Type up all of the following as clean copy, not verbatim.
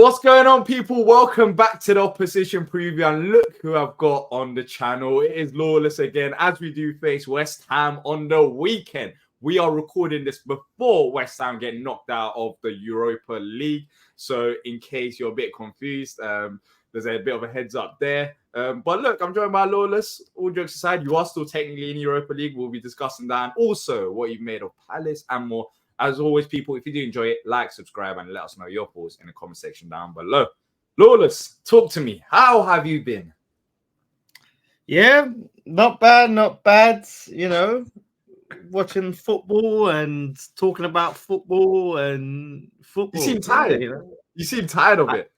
What's going on, people? Welcome back to the opposition preview. And look who I've got on the channel. It is Lawless again, as we do face West Ham on the weekend. We are recording this before West Ham get knocked out of the Europa League. So in case you're a bit confused, there's a bit of a heads up there. But look, I'm joined by Lawless. All jokes aside, you are still technically in Europa League. We'll be discussing that and also what you've made of Palace and more. As always, people, if you do enjoy it, like, subscribe, and let us know your thoughts in the comment section down below. Lawless, talk to me. How have you been? Yeah, not bad, not bad. You know, watching football and talking about football and football. You seem tired. You know? You seem tired of it.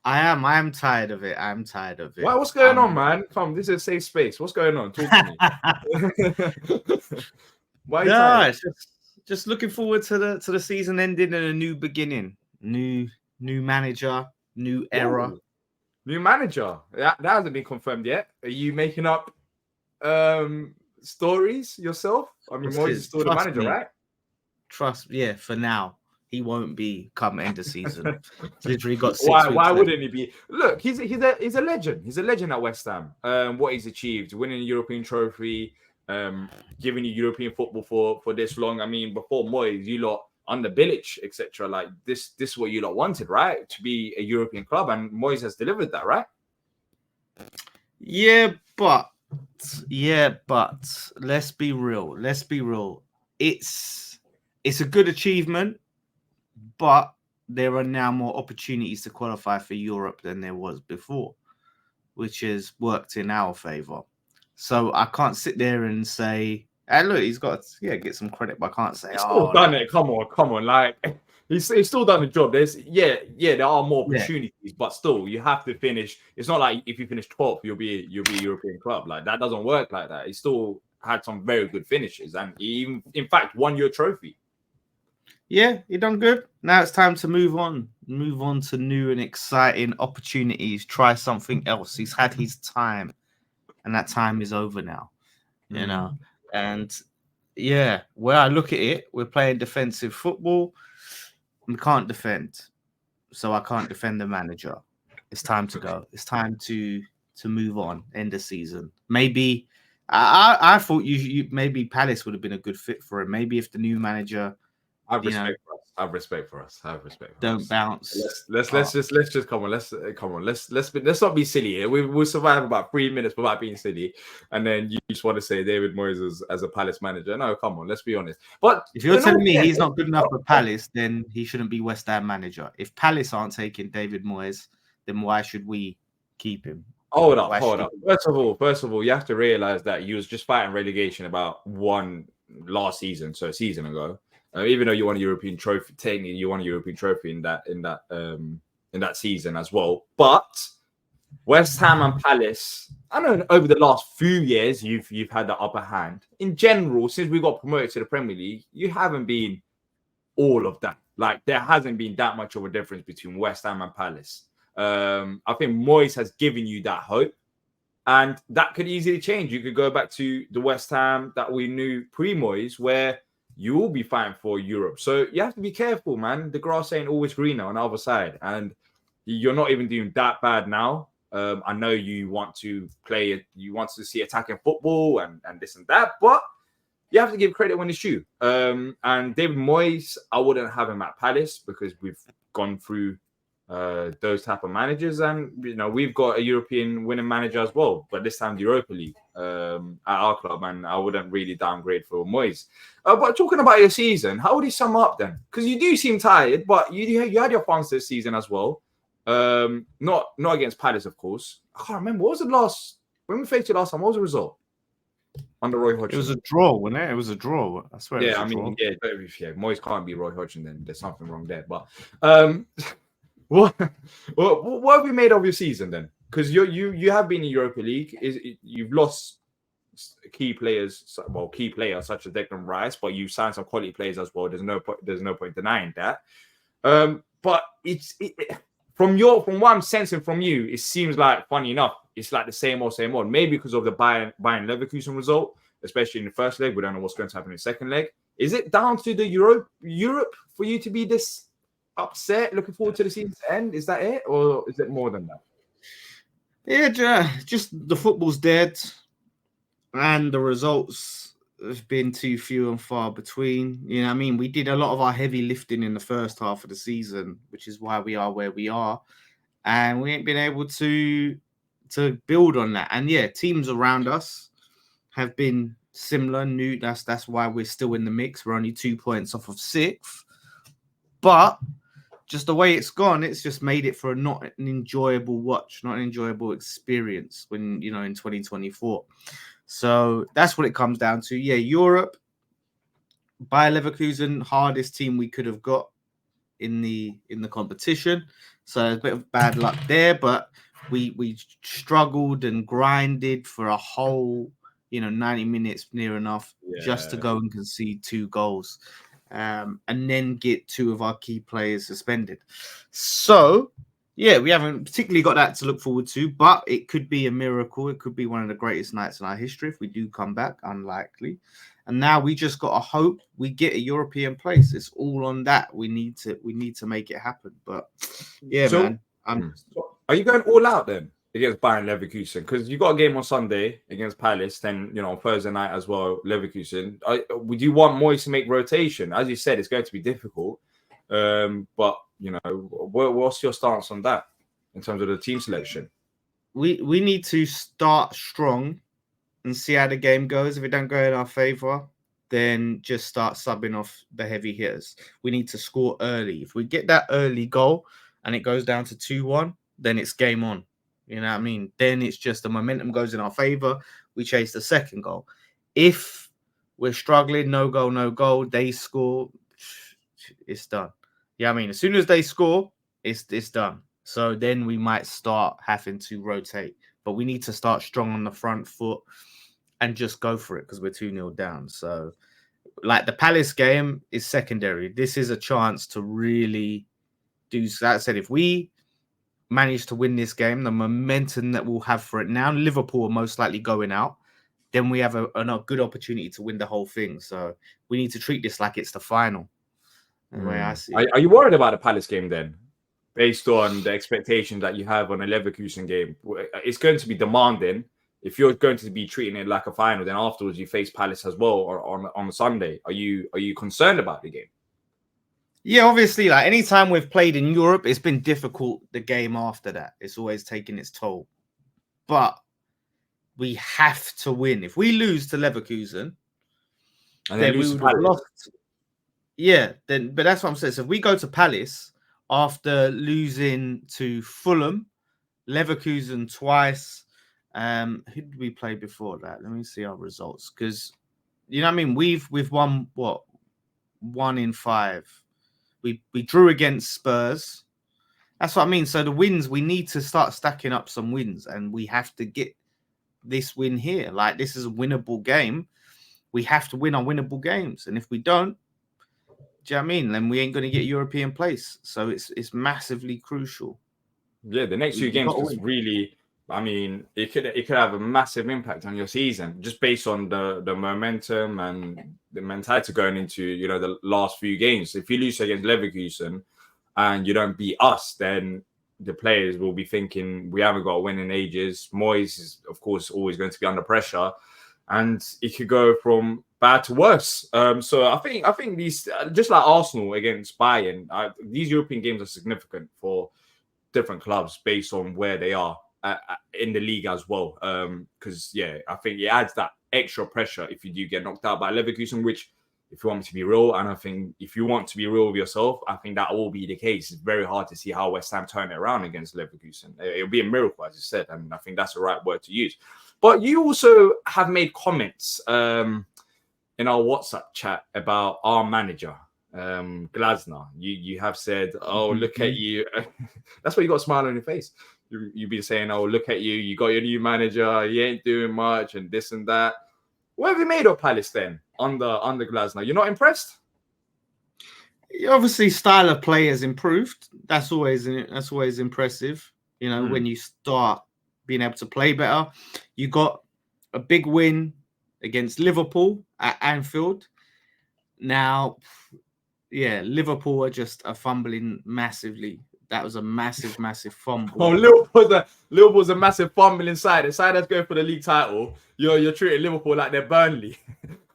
I am tired of it. I'm tired of it. Why? What's going on, man? Come, this is a safe space. What's going on? Talk to me. Why are you tired? It's just looking forward to the season ending and a new beginning. New manager, new era. Ooh. New manager. That hasn't been confirmed yet. Are you making up stories yourself? I mean, Moyes is still the manager, right? For now. He won't be come end of season. Literally got 6 Why weeks wouldn't he be? Look, he's a legend. He's a legend at West Ham. What he's achieved, winning a European trophy, giving you European football for this long. I mean, before Moyes, you lot under Bilic, etc. Like this is what you lot wanted, right? To be a European club, and Moyes has delivered that, right? Yeah, but let's be real. It's a good achievement, but there are now more opportunities to qualify for Europe than there was before, which has worked in our favor. So I can't sit there and say, "Hey, look, he's got get some credit," but I can't say, He's still done it. Come on, like he's still done the job. There are more opportunities, but still, you have to finish. It's not like if you finish 12th, you'll be a European club. Like that doesn't work like that. He still had some very good finishes, and he even, in fact, won your trophy. Yeah, he done good. Now it's time to move on to new and exciting opportunities. Try something else. He's had his time, and that time is over now. You know, and yeah, where I look at it, we're playing defensive football. We can't defend, so I can't defend the manager. It's time to go. It's time to move on. End of season. Maybe I thought you maybe Palace would have been a good fit for him. Maybe if the new manager. Have respect for us. Don't bounce. Let's just come on. Let's not be silly here. We'll survive about 3 minutes without being silly, and then you just want to say David Moyes as a Palace manager. No, come on. Let's be honest. But if you're telling me he's not good enough for Palace, then he shouldn't be West Ham manager. If Palace aren't taking David Moyes, then why should we keep him? Hold up. First of all, you have to realize that you was just fighting relegation about one last season, so a season ago. Even though you won a European trophy, technically you won a European trophy in that season as well. But West Ham and Palace, I know over the last few years you've had the upper hand. In general, since we got promoted to the Premier League, you haven't been all of that. Like there hasn't been that much of a difference between West Ham and Palace. I think Moyes has given you that hope, and that could easily change. You could go back to the West Ham that we knew pre-Moyes, where you will be fighting for Europe. So you have to be careful, man. The grass ain't always greener on the other side. And you're not even doing that bad now. I know you want to see attacking football and this and that, but you have to give credit when it's due. And David Moyes, I wouldn't have him at Palace because we've gone through those type of managers, and we've got a European winning manager as well, but this time the Europa League at our club, and I wouldn't really downgrade for Moyes. But talking about your season, how would you sum up then? Because you do seem tired, but you had your fun this season as well. Not against Palace, of course. I can't remember when we faced you last time. What was the result under Roy Hodgson? It was a draw, wasn't it? It was a draw. I swear. Yeah, Moyes can't be Roy Hodgson. Then there's something wrong there. But what have we made of your season then? Because you have been in Europa League. You've lost key players such as Declan Rice, but you signed some quality players as well. There's no point denying that. But from what I'm sensing from you, it seems like, funny enough, it's like the same old. Maybe because of the Bayern Leverkusen result, especially in the first leg. We don't know what's going to happen in the second leg. Is it down to the Europe for you to be this upset, looking forward to the season's end? Is that it, or is it more than that? Yeah, just the football's dead, and the results have been too few and far between. You know what I mean? We did a lot of our heavy lifting in the first half of the season, which is why we are where we are. And we ain't been able to build on that. And yeah, teams around us have been similar. New that's why we're still in the mix. We're only 2 points off of 6th. But just the way it's gone, it's just made it for not an enjoyable watch, not an enjoyable experience when, you know, in 2024. So that's what it comes down to. Yeah, Europe, Bayer Leverkusen, hardest team we could have got in the competition. So a bit of bad luck there, but we struggled and grinded for a whole, 90 minutes near enough just to go and concede 2 goals. And then get 2 of our key players suspended. So, yeah, we haven't particularly got that to look forward to, but it could be a miracle. It could be one of the greatest nights in our history if we do come back. Unlikely. And now we just got to hope we get a European place. It's all on that. We need to make it happen. But yeah, So, man. Are you going all out then against Bayern Leverkusen? Because you got a game on Sunday against Palace, then on Thursday night as well, Leverkusen. Would you want Moyes to make rotation? As you said, it's going to be difficult. But what's your stance on that in terms of the team selection? We need to start strong and see how the game goes. If it don't go in our favor, then just start subbing off the heavy hitters. We need to score early. If we get that early goal and it goes down to 2-1, then it's game on. You know what I mean? Then it's just the momentum goes in our favor. We chase the second goal. If we're struggling, no goal, they score, it's done. Yeah, I mean, as soon as they score, it's done. So then we might start having to rotate. But we need to start strong on the front foot and just go for it because we're 2-0 down. So, like, the Palace game is secondary. This is a chance to really do that. Said, if we manage to win this game, the momentum that we'll have for it now, Liverpool are most likely going out, then we have a good opportunity to win the whole thing. So we need to treat this like it's the final. The way I see it. Are you worried about the Palace game then? Based on the expectations that you have on a Leverkusen game, it's going to be demanding. If you're going to be treating it like a final, then afterwards you face Palace as well or on Sunday. Are you concerned about the game? Yeah, obviously, like anytime we've played in Europe, it's been difficult. The game after that, it's always taken its toll. But we have to win. If we lose to Leverkusen, and then we would have lost. Yeah, but that's what I'm saying. So if we go to Palace after losing to Fulham, Leverkusen twice, who did we play before that? Let me see our results, because you know what I mean. We've won 1 in 5. We drew against Spurs. That's what I mean. So the wins, we need to start stacking up some wins, and we have to get this win here. Like, this is a winnable game. We have to win our winnable games, and if we don't, do you know what I mean? Then we ain't going to get European place. So it's massively crucial. Yeah, the next 2 games is really. I mean, it could have a massive impact on your season just based on the momentum and the mentality going into the last few games. If you lose against Leverkusen and you don't beat us, then the players will be thinking we haven't got a win in ages. Moyes is, of course, always going to be under pressure, and it could go from bad to worse. So I think these, just like Arsenal against Bayern, these European games are significant for different clubs based on where they are in the league as well. Because I think it adds that extra pressure if you do get knocked out by Leverkusen, which, if you want me to be real, and I think if you want to be real with yourself, I think that will be the case. It's very hard to see how West Ham turn it around against Leverkusen. It'll be a miracle, as you said, and I think that's the right word to use. But you also have made comments in our WhatsApp chat about our manager, Glasner. You have said, "Oh, look at you." That's why you got a smile on your face. You've been saying, "Oh, look at you. You got your new manager. He ain't doing much, and this and that." What have you made of Palace then under Glasner? You're not impressed? Obviously, style of play has improved. That's always impressive. When you start being able to play better. You got a big win against Liverpool at Anfield. Now, Liverpool are just fumbling massively. That was a massive, massive fumble. Oh, Liverpool's a massive fumbling side. The side that's going for the league title. You're treating Liverpool like they're Burnley.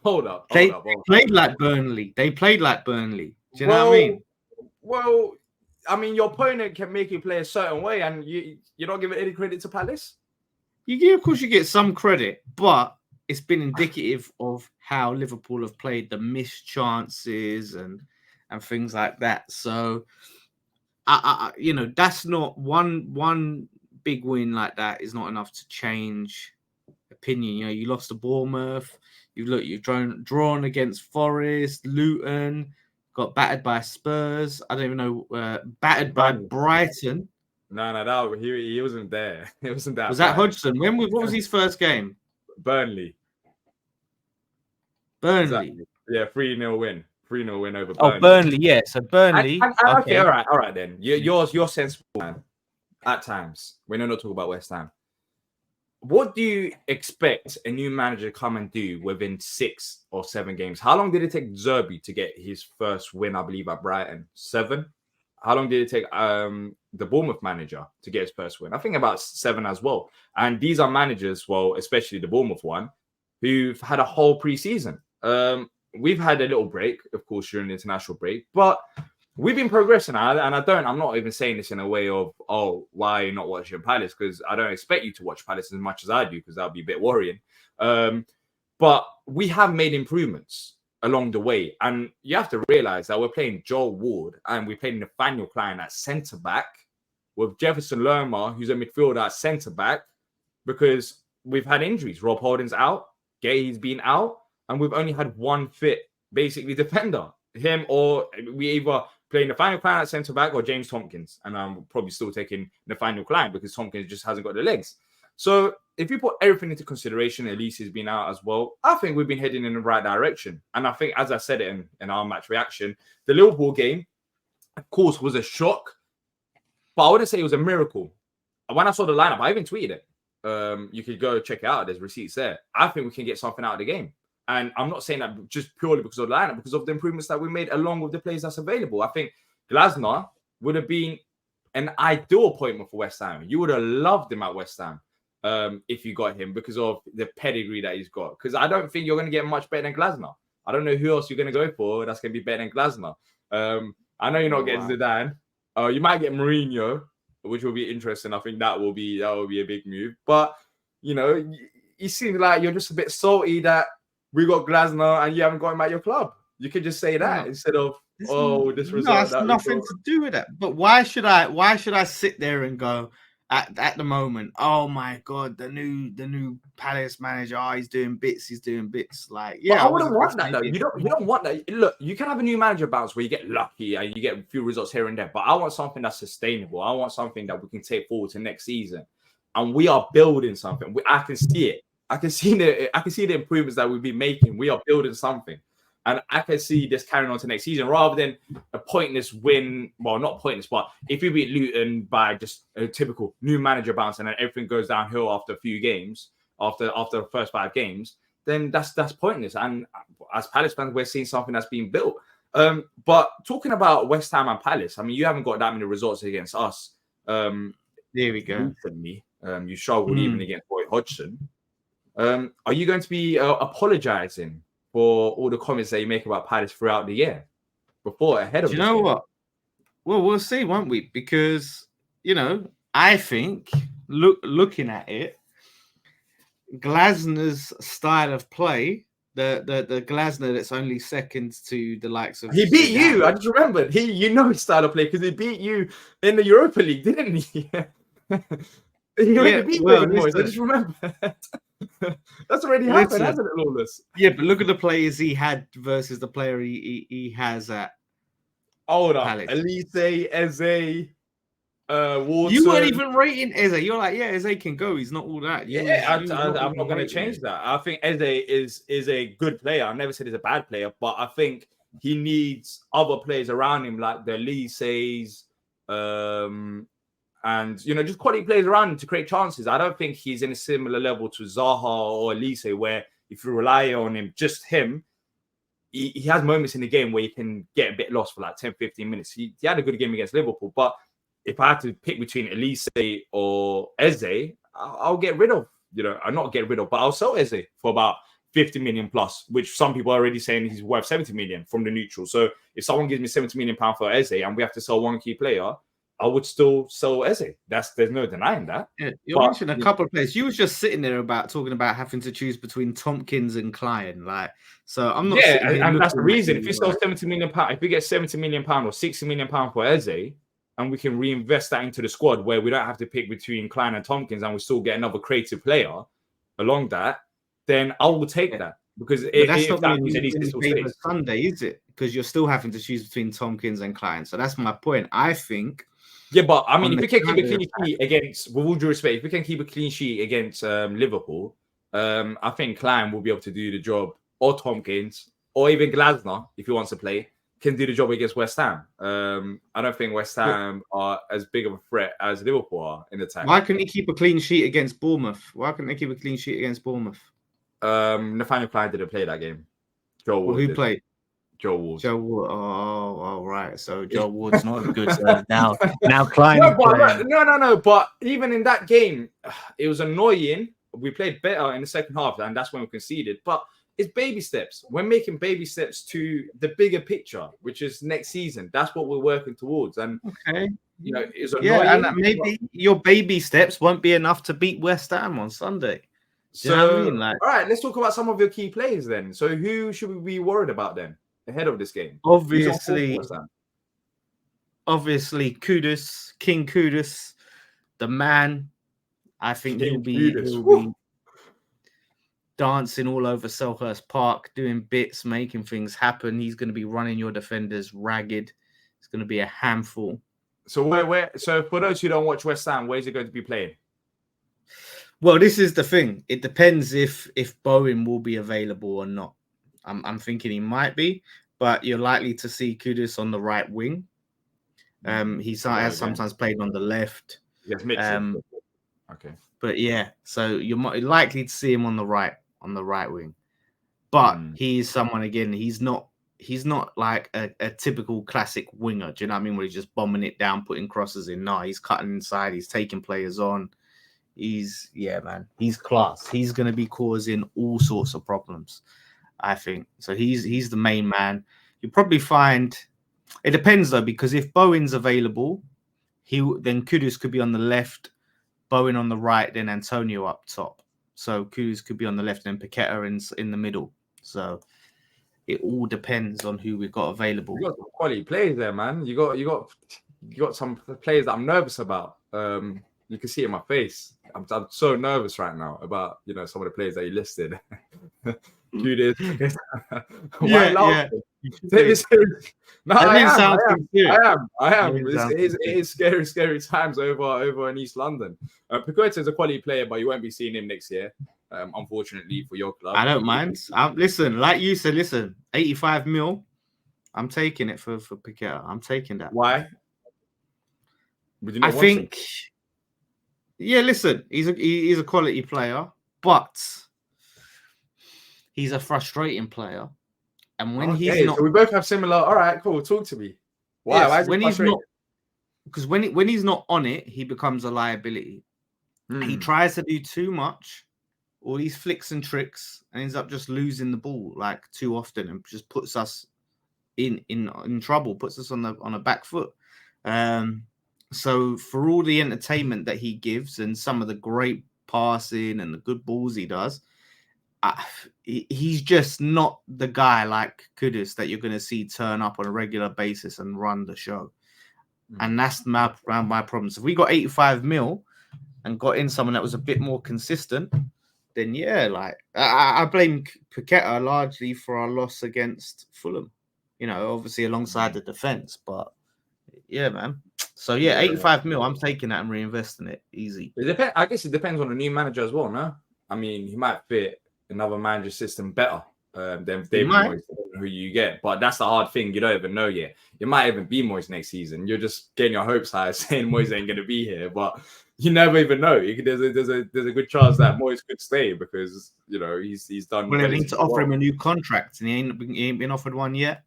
Hold up. They played like Burnley. Do you know what I mean? Well, I mean, your opponent can make you play a certain way, and you don't give any credit to Palace. Of course, you get some credit, but it's been indicative of how Liverpool have played, the missed chances and things like that. So, that's not one big win like that is not enough to change opinion. You lost to Bournemouth. You've drawn against Forest, Luton, got battered by Spurs. I don't even know, battered by Brighton. No, he wasn't there. It wasn't that. Was that Hodgson? What was his first game? Burnley. Exactly. Yeah, 3-0 win. 3-0 win over Burnley. Oh, Burnley, yeah. So Burnley. Okay, all right then. You're sensible, man. At times, we're not talking about West Ham. What do you expect a new manager to come and do within 6 or 7 games? How long did it take Zerbi to get his first win, I believe, at Brighton? 7? How long did it take the Bournemouth manager to get his first win? I think about 7 as well. And these are managers, well, especially the Bournemouth one, who've had a whole pre-season. We've had a little break, of course, during the international break, but we've been progressing. I'm not even saying this in a way of, oh, why are you not watching Palace? Because I don't expect you to watch Palace as much as I do, because that would be a bit worrying. But we have made improvements along the way. And you have to realize that we're playing Joel Ward and we're playing Nathaniel Klein at centre-back with Jefferson Lerma, who's a midfielder at centre-back, because we've had injuries. Rob Holding's out, Gay's been out, and we've only had one fit, basically, defender. Him, or we either play Nathaniel Klein at centre-back or James Tompkins. And I'm probably still taking Nathaniel Klein because Tompkins just hasn't got the legs. So if you put everything into consideration, Elise has been out as well, I think we've been heading in the right direction. And I think, as I said it in our match reaction, the Liverpool game, of course, was a shock, but I wouldn't say it was a miracle. When I saw the lineup, I even tweeted it. You could go check it out. There's receipts there. I think we can get something out of the game. And I'm not saying that just purely because of the lineup, because of the improvements that we made along with the players that's available. I think Glasner would have been an ideal appointment for West Ham. You would have loved him at West Ham if you got him, because of the pedigree that he's got. Because I don't think you're going to get much better than Glasner. I don't know who else you're going to go for that's going to be better than Glasner. I know you're not getting Zidane. You might get Mourinho, which will be interesting. I think that will be a big move. But, you seem like you're just a bit salty that we got Glasner and you haven't got him at your club. You could just say that instead of, this result. No, it's nothing to do with that. But why should I sit there and go at the moment, oh my God, the new Palace manager, he's doing bits. Like, yeah, but I wouldn't want that though. You don't want that. Look, you can have a new manager bounce where you get lucky and you get a few results here and there. But I want something that's sustainable. I want something that we can take forward to next season. And we are building something. I can see it. I can see the improvements that we've been making. We are building something. And I can see this carrying on to next season rather than a pointless win. Well, not pointless, but if we beat Luton by just a typical new manager bounce and then everything goes downhill after a few games, after the first 5 games, then that's pointless. And as Palace fans, we're seeing something that's being built. But talking about West Ham and Palace, I mean, you haven't got that many results against us. There we go. Recently, you struggled even against Roy Hodgson. Are you going to be apologizing for all the comments that you make about Palace throughout the year ahead of? Do you know what? Well, we'll see, won't we? Because I think looking at it, Glasner's style of play, the Glasner that's only second to the likes of, he beat you. I just remembered his style of play because he beat you in the Europa League, didn't he? He already beat David Moyes. I just remember. That's already happened, hasn't it, Lawless? Yeah, but look at the players he had versus the player he has at. Hold on, Elise, Eze, Watson. You weren't even rating Eze. You're like, Eze can go. He's not all that. I'm not going to change that. I think Eze is a good player. I never said he's a bad player, but I think he needs other players around him, like the Elise's, and just quality players around him to create chances. I don't think he's in a similar level to Zaha or Elise, where if you rely on him, just him, he has moments in the game where he can get a bit lost for like 10, 15 minutes. He had a good game against Liverpool, but if I had to pick between Elise or Eze, I'll get rid of, I'll not get rid of, but I'll sell Eze for about 50 million plus, which some people are already saying he's worth 70 million from the neutral. So if someone gives me 70 million pounds for Eze and we have to sell one key player, I would still sell Eze. There's no denying that. Yeah, you mentioned a couple of players. You was just sitting there talking about having to choose between Tompkins and Klein. So I'm not. Yeah, and that's the reason. If you sell 70 million pounds, if we get 70 million pounds or 60 million pounds for Eze, and we can reinvest that into the squad where we don't have to pick between Klein and Tompkins, and we still get another creative player along that, then I will take that. Because that's not that means at least Sunday, is it? Because you're still having to choose between Tompkins and Klein. So that's my point. I think. Yeah, but I mean, if we can keep a clean sheet against, with all due respect, if we can keep a clean sheet against Liverpool, I think Klein will be able to do the job, or Tompkins, or even Glasner, if he wants to play, can do the job against West Ham. I don't think West Ham are as big of a threat as Liverpool are in attack. Why couldn't he keep a clean sheet against Bournemouth? Nathaniel Klein didn't play that game. Who played? Joe Ward. Oh, right. So Joe Ward's not good. Now Klein. No. But even in that game, it was annoying. We played better in the second half, and that's when we conceded. But it's baby steps. We're making baby steps to the bigger picture, which is next season. That's what we're working towards. And it's annoying. Yeah, and maybe your baby steps won't be enough to beat West Ham on Sunday. So, all right, let's talk about some of your key players then. So, who should we be worried about then ahead of this game? Obviously, Kudus, King Kudus, the man. I think he'll be dancing all over Selhurst Park, doing bits, making things happen. He's going to be running your defenders ragged. It's going to be a handful. So, so for those who don't watch West Ham, where's he going to be playing? Well, this is the thing. It depends if Bowen will be available or not. I'm thinking he might be, but you're likely to see Kudus on the right wing. He has sometimes played on the left. Yes, Mitchell. Okay. But yeah, so you're likely to see him on the right wing. But he's someone, again, he's not like a typical classic winger. Do you know what I mean? Where he's just bombing it down, putting crosses in. No, he's cutting inside. He's taking players on. He's class. He's going to be causing all sorts of problems, I think. So he's the main man. You'll probably find, it depends though, because if Bowen's available, then Kudus could be on the left, Bowen on the right, then Antonio up top. So Kudus could be on the left and Paqueta in the middle. So it all depends on who we've got available. You got some quality players there, man. You got some players that I'm nervous about. You can see it in my face. I'm so nervous right now about some of the players that you listed. Kudus. Yeah. No, I am. It is scary times over in East London. Paqueta is a quality player, but you won't be seeing him next year. Unfortunately for your club. I don't mind. Listen, like you said, 85 mil. I'm taking it for Paqueta. I'm taking that. Why? I think. Yeah, listen, he's a quality player, but he's a frustrating player. And when he's not, so we both have similar. All right, cool. Talk to me. Why? Yes, Why is when he's not? Because when he's not on it, he becomes a liability. He tries to do too much, all these flicks and tricks, and ends up just losing the ball like too often, and just puts us in trouble. Puts us on a back foot. So for all the entertainment that he gives and some of the great passing and the good balls he does, he's just not the guy like Kudus that you're going to see turn up on a regular basis and run the show. And that's my problem. So if we got 85 mil and got in someone that was a bit more consistent, then I blame Paqueta largely for our loss against Fulham. Obviously alongside the defense, but yeah, man. So 85 mil. I'm taking that and reinvesting it easy. I guess it depends on the new manager as well, no? I mean, he might fit another manager system better than David Moyes. who you get. But that's the hard thing. You don't even know yet. It might even be Moyes next season. You're just getting your hopes high, saying Moyes ain't going to be here. But you never even know. There's a good chance that Moyes could stay because he's done. Well, they need to offer him a new contract, and he ain't been offered one yet.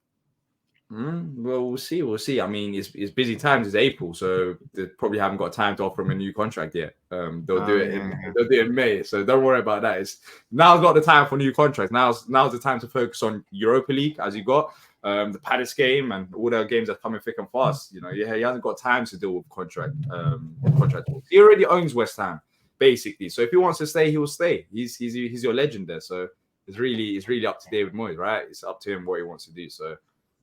Well, we'll see. We'll see. I mean, it's busy times. It's April, so they probably haven't got time to offer him a new contract yet. They'll do it. They'll do it in May, so don't worry about that. Now's not the time for new contracts. Now's the time to focus on Europa League, as you got the Palace game and all the games that come in thick and fast. He hasn't got time to deal with contract. He already owns West Ham, basically. So if he wants to stay, he will stay. He's your legend there. So it's really up to David Moyes, right? It's up to him what he wants to do. So.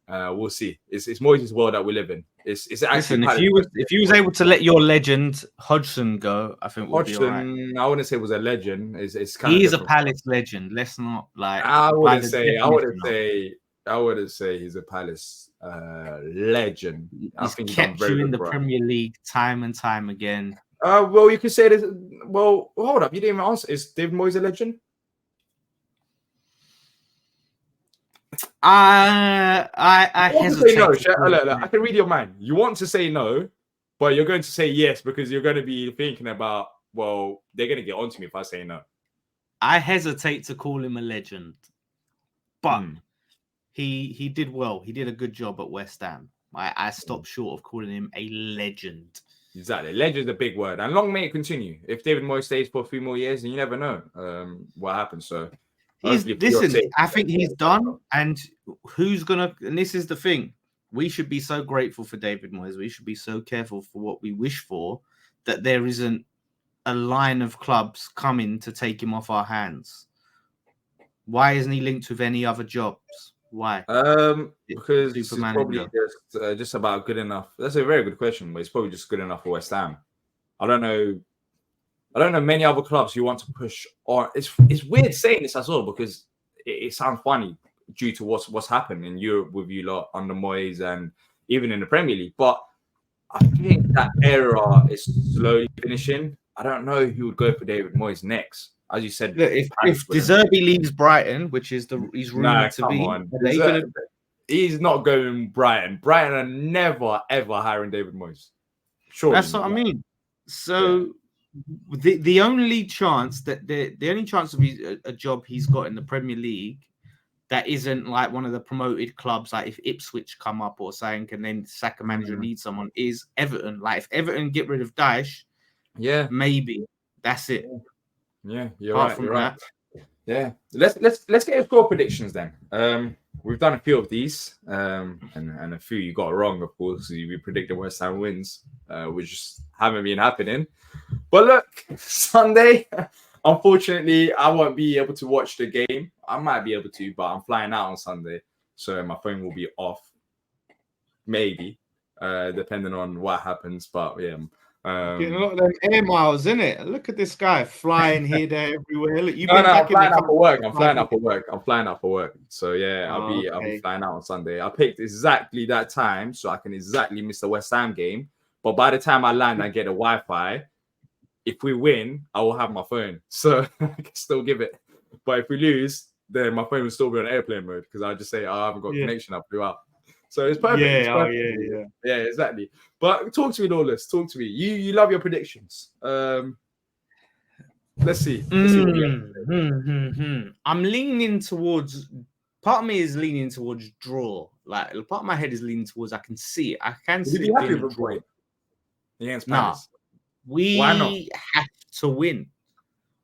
We'll see. It's Moyes' world that we live in. It's actually. Listen, if you was able to let your legend Hodgson go, I think we'll be all right. I wouldn't say was a legend. It's kind he's a Palace legend. Let's not like. I wouldn't say he's a Palace legend. I think kept you in the Premier League time and time again. Well, you could say this. Well, hold up. You didn't even answer. Is David Moyes a legend? I hesitate. No. I can read your mind. You want to say no, but you're going to say yes because you're going to be thinking about, well, they're going to get onto me if I say no. I hesitate to call him a legend, but he did well. He did a good job at West Ham. I stopped short of calling him a legend. Exactly. Legend is a big word. And long may it continue. If David Moyes stays for a few more years, then you never know what happens. So listen, I think he's done, and and this is the thing. We should be so grateful for David Moyes. We should be so careful for what we wish for, that there isn't a line of clubs coming to take him off our hands. Why isn't he linked with any other jobs? Why? Because it's probably just about good enough. That's a very good question, but it's probably just good enough for West Ham. I don't know many other clubs who want to push on. It's weird saying this as well because it sounds funny due to what's happened in Europe with you lot under Moyes and even in the Premier League. But I think that era is slowly finishing. I don't know who would go for David Moyes next. As you said, look, if De Zerbi leaves Brighton, which he's rumored to be, he's not going Brighton. Brighton are never ever hiring David Moyes. Sure, that's what I mean. So. Yeah. The only chance that the only chance of a job he's got in the Premier League that isn't like one of the promoted clubs, like if Ipswich come up or something and then sack a manager need someone, is Everton. Like if Everton get rid of Daesh, maybe that's it. Yeah, you're right. Yeah, let's get your score predictions then. We've done a few of these, and a few you got wrong, of course. We predicted West Ham wins, which just haven't been happening. But look, Sunday, unfortunately, I won't be able to watch the game. I might be able to, but I'm flying out on Sunday, so my phone will be off. Maybe, depending on what happens. But yeah. Getting a lot of them air miles, isn't it? Look at this guy flying here, there, everywhere. Look, I'm flying out for work. So yeah, I'll be flying out on Sunday. I picked exactly that time so I can exactly miss the West Ham game. But by the time I land and get a Wi-Fi, if we win, I will have my phone, so I can still give it. But if we lose, then my phone will still be on airplane mode because I just say I haven't got connection. I flew out. So it's perfect. Yeah, exactly. But talk to me, Lawless. Talk to me. You love your predictions. Let's see. I'm leaning towards. Part of me is leaning towards draw. Like part of my head is leaning towards. I can see it. I can see it being a draw. Against Palace. We have to win.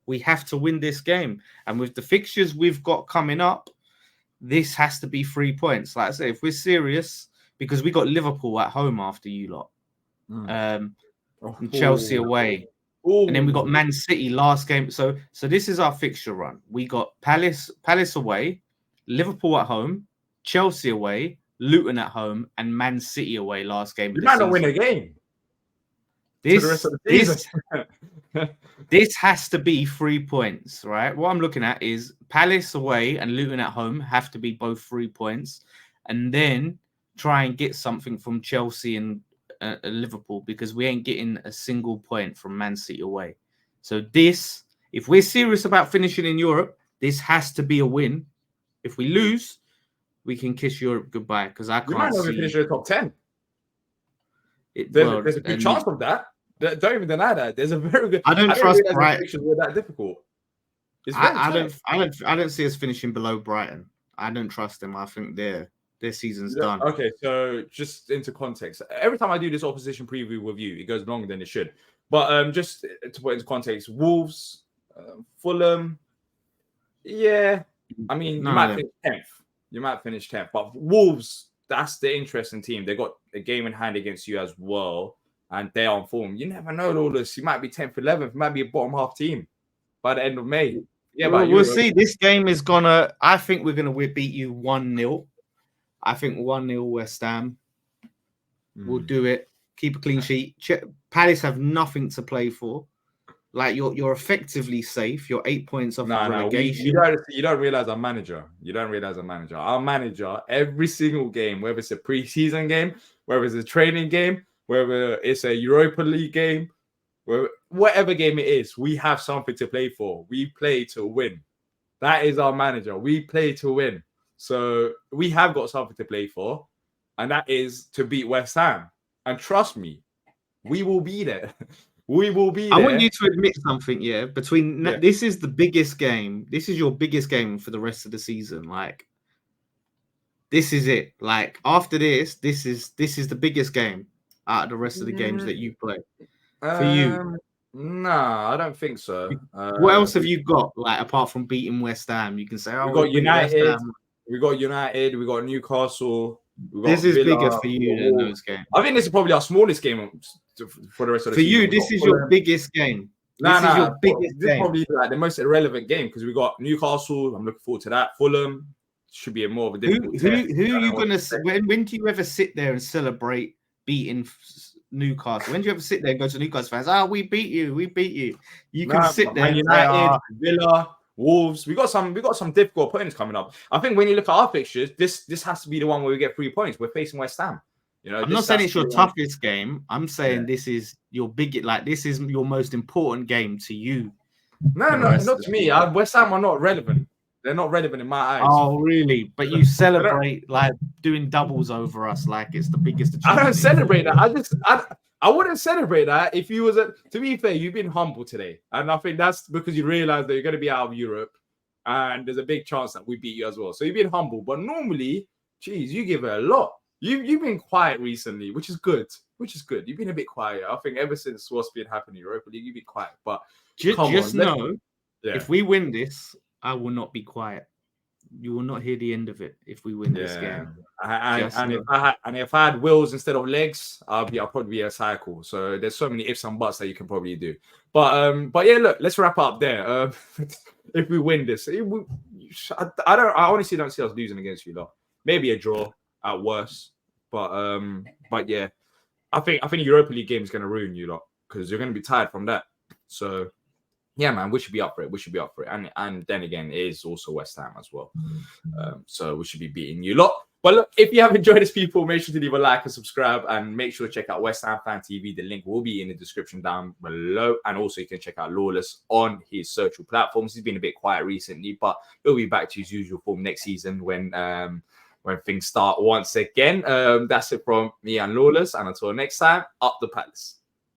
We have to win this game, and with the fixtures we've got coming up, this has to be 3 points. Like I say, if we're serious, because we got Liverpool at home after you lot, and Chelsea away, and then we got Man City last game. So this is our fixture run. We got Palace away, Liverpool at home, Chelsea away, Luton at home, and Man City away last game. You might not win a game. This has to be 3 points, right? What I'm looking at is Palace away and Luton at home have to be both 3 points, and then try and get something from Chelsea and Liverpool because we ain't getting a single point from Man City away. So this, if we're serious about finishing in Europe, this has to be a win. If we lose, we can kiss Europe goodbye because I You might can't not even see finish in the top 10. it. There's a good chance of that. Don't even deny that. There's a very good. I don't didn't trust realize the Brighton. predictions were that difficult. It's very tight. I don't see us finishing below Brighton. I don't trust them. I think their season's done. Okay, so just into context, every time I do this opposition preview with you, it goes longer than it should. But just to put into context, Wolves, Fulham, yeah. I mean, you might finish 10th. You might finish 10th. But Wolves, that's the interesting team. They got a game in hand against you as well, and they're on form. You never know, Lawless. You might be 10th, 11th. You might be a bottom half team by the end of May. Yeah, well, we'll see. This game is gonna. I think we're gonna beat you 1-0. I think 1-0 West Ham. We'll do it. Keep a clean sheet. Palace have nothing to play for. Like you're effectively safe. You're 8 points off of relegation. You don't realize our manager. You don't realize our manager. Our manager, every single game, whether it's a preseason game, whether it's a training game, whether it's a Europa League game, whatever game it is, we have something to play for. We play to win. That is our manager. We play to win. So we have got something to play for, and that is to beat West Ham. And trust me, we will be there. We will be there. I want you to admit something, this is the biggest game. This is your biggest game for the rest of the season. Like, this is it. Like, after this is the biggest game out of the rest of the games that you play. For you. No, I don't think so. What else have you got, like, apart from beating West Ham? You can say, we got United, we got Newcastle. This is bigger for you than those games. I think this is probably our smallest game for the rest of the season. For you, this is your biggest game. This is your biggest game. This is probably like the most irrelevant game because we got Newcastle. I'm looking forward to that. Fulham should be a more of a difficult Who are you gonna? When do you ever sit there and celebrate beating Newcastle? When do you ever sit there and go to Newcastle fans? We beat you. We beat you. You can sit there. United, Villa. Wolves, we got some difficult opponents coming up. I think when you look at our fixtures, this has to be the one where we get 3 points. We're facing West Ham. You know, I'm not saying it's your toughest game. I'm saying this is your biggest, like this is your most important game to you. No, not to me. West Ham are not relevant. They're not relevant in my eyes. Oh, really? But you celebrate like doing doubles over us, like it's the biggest achievement. I don't celebrate that. I wouldn't celebrate that if you was to be fair, you've been humble today. And I think that's because you realize that you're going to be out of Europe and there's a big chance that we beat you as well. So you've been humble. But normally, geez, you give it a lot. You've been quiet recently, which is good. You've been a bit quiet. I think ever since what's been happening in Europa League, you've been quiet. But just know, if we win this, I will not be quiet. You will not hear the end of it if we win this game. If I had wheels instead of legs, I'll probably be a cycle. So there's so many ifs and buts that you can probably do. But yeah, look, let's wrap up there. If we win this, I honestly don't see us losing against you lot. Maybe a draw at worst. But yeah, I think Europa League game is going to ruin you lot because you're going to be tired from that. So yeah, man, we should be up for it. And then again, it is also West Ham as well. So we should be beating you lot. But look, if you have enjoyed this, people, make sure to leave a like and subscribe and make sure to check out West Ham Fan TV. The link will be in the description down below. And also you can check out Lawless on his social platforms. He's been a bit quiet recently, but he'll be back to his usual form next season when things start once again. That's it from me and Lawless. And until next time, up the Palace.